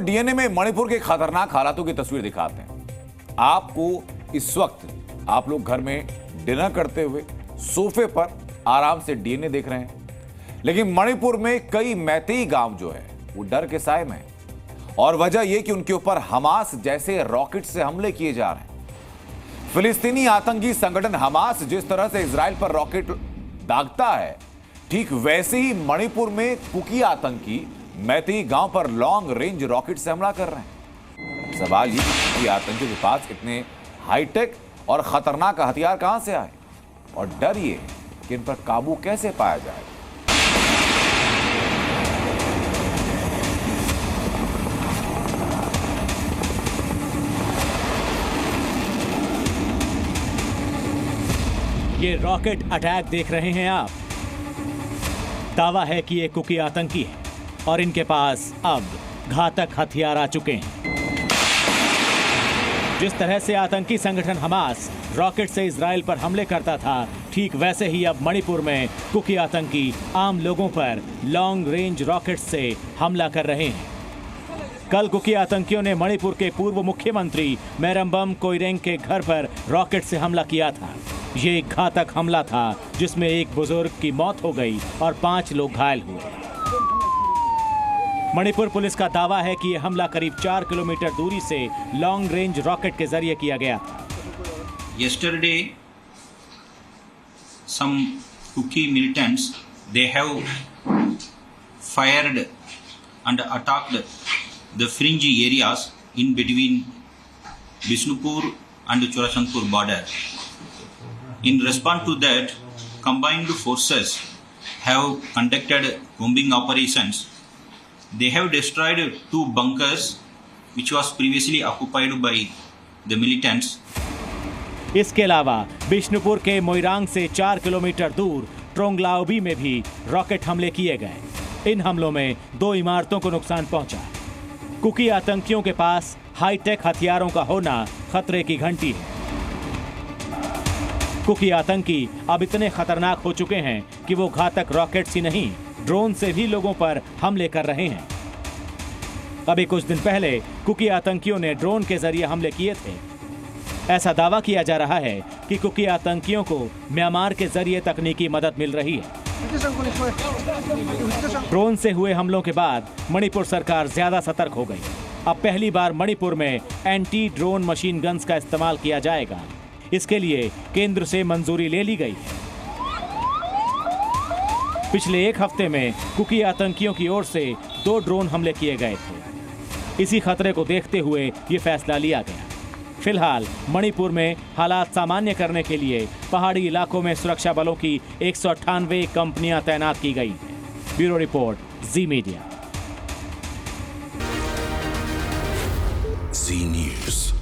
DNA में मणिपुर के खतरनाक हालातों की तस्वीर दिखाते हैं आपको। इस वक्त आप लोग घर में डिनर करते हुए सोफे पर आराम से डीएनए देख रहे हैं, लेकिन मणिपुर में कई मैतेई गांव जो है वो डर के साए में है। और वजह यह कि उनके ऊपर हमास जैसे रॉकेट से हमले किए जा रहे हैं। फिलिस्तीनी आतंकी संगठन हमास जिस तरह से इजराइल पर रॉकेट दागता है, ठीक वैसे ही मणिपुर में कुकी आतंकी मैतेई गांव पर लॉन्ग रेंज रॉकेट से हमला कर रहे हैं। सवाल ये कि आतंकियों के पास इतने हाईटेक और खतरनाक हथियार कहां से आए, और डर ये कि इन पर काबू कैसे पाया जाए। ये रॉकेट अटैक देख रहे हैं आप। दावा है कि ये कुकी आतंकी है और इनके पास अब घातक हथियार आ चुके हैं। जिस तरह से आतंकी संगठन हमास रॉकेट से इजराइल पर हमले करता था, ठीक वैसे ही अब मणिपुर में कुकी आतंकी आम लोगों पर लॉन्ग रेंज रॉकेट से हमला कर रहे हैं। कल कुकी आतंकियों ने मणिपुर के पूर्व मुख्यमंत्री मेरम्बम कोइरेंग के घर पर रॉकेट से हमला किया था। ये एक घातक हमला था जिसमें एक बुजुर्ग की मौत हो गई और 5 लोग घायल हुए। मणिपुर पुलिस का दावा है कि यह हमला करीब 4 किलोमीटर दूरी से लॉन्ग रेंज रॉकेट के जरिए किया गया था। Yesterday, some Kuki militants, they have fired and attacked the fringe areas in between Bishnupur and Churachandpur border. In response to that, combined forces have conducted bombing operations. They have destroyed 2 bunkers which was previously occupied by the militants. इसके अलावा बिष्णुपुर के मोइरांग से 4 kilometre दूर ट्रोंगलाओबी में भी rocket हमले किए गए। इन हमलों में 2 इमारतों को नुकसान पहुंचा। कुकी आतंकियों के पास हाईटेक हथियारों का होना खतरे की घंटी है। कुकी आतंकी अब इतने खतरनाक हो चुके हैं कि वो घातक रॉकेट्स ही नहीं, ड्रोन से भी लोगों पर हमले कर रहे हैं। अभी कुछ दिन पहले कुकी आतंकियों ने ड्रोन के जरिए हमले किए थे। ऐसा दावा किया जा रहा है कि कुकी आतंकियों को म्यांमार के जरिए तकनीकी मदद मिल रही है। ड्रोन से हुए हमलों के बाद मणिपुर सरकार ज्यादा सतर्क हो गई। अब पहली बार मणिपुर में एंटी ड्रोन मशीन गन्स का इस्तेमाल किया जाएगा। इसके लिए केंद्र से मंजूरी ले ली गई है। पिछले 1 हफ्ते में कुकी आतंकियों की ओर से 2 ड्रोन हमले किए गए थे। इसी खतरे को देखते हुए ये फैसला लिया गया। फिलहाल मणिपुर में हालात सामान्य करने के लिए पहाड़ी इलाकों में सुरक्षा बलों की 198 कंपनियां तैनात की गई हैं। ब्यूरो रिपोर्ट, जी मीडिया। जी न्यूज़।